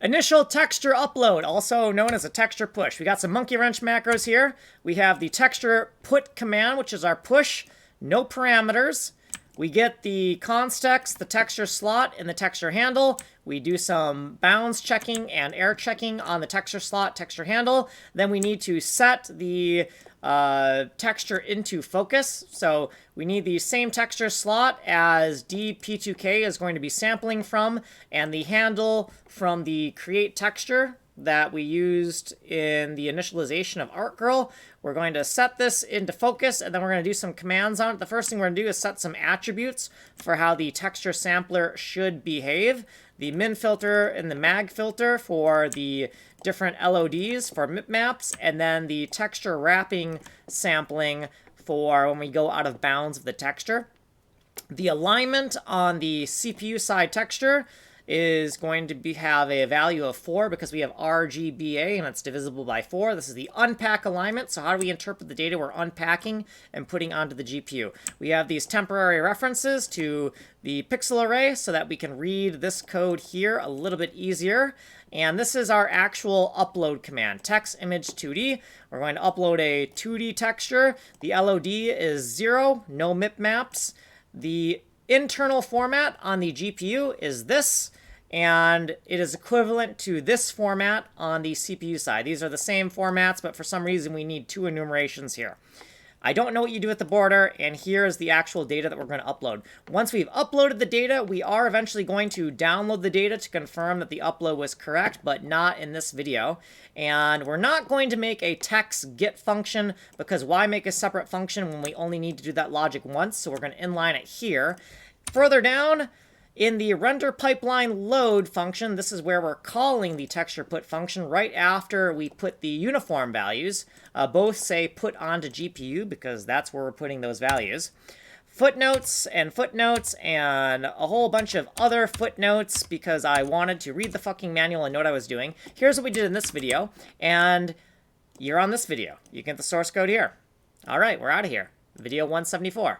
Initial texture upload, also known as a texture push. We got some monkey wrench macros here. We have the texture put command, which is our push, no parameters. We get the context, the texture slot, and the texture handle. We do some bounds checking and error checking on the texture slot, texture handle. Then we need to set the texture into focus. So we need the same texture slot as dp2k is going to be sampling from, and the handle from the create texture that we used in the initialization of ArtGirl. We're going to set this into focus, and then we're going to do some commands on it. The first thing we're going to do is set some attributes for how the texture sampler should behave. The min filter and the mag filter for the different LODs for mipmaps, and then the texture wrapping sampling for when we go out of bounds of the texture. The alignment on the CPU side texture is going to have a value of 4 because we have RGBA and it's divisible by 4. This is the unpack alignment. So how do we interpret the data we're unpacking and putting onto the GPU? We have these temporary references to the pixel array so that we can read this code here a little bit easier. And this is our actual upload command, text image 2D. We're going to upload a 2D texture. The LOD is 0, no mip maps. The internal format on the GPU is this, and it is equivalent to this format on the CPU side. These are the same formats, but for some reason we need 2 enumerations here. I don't know what you do with the border, and here is the actual data that we're going to upload. Once we've uploaded the data, we are eventually going to download the data to confirm that the upload was correct, but not in this video. And we're not going to make a text get function, because why make a separate function when we only need to do that logic once? So we're going to inline it here. Further down, in the render pipeline load function, this is where we're calling the texture put function right after we put the uniform values. Both say put onto GPU because that's where we're putting those values. Footnotes and a whole bunch of other footnotes because I wanted to read the fucking manual and know what I was doing. Here's what we did in this video, and you're on this video. You get the source code here. All right, we're out of here. Video 174.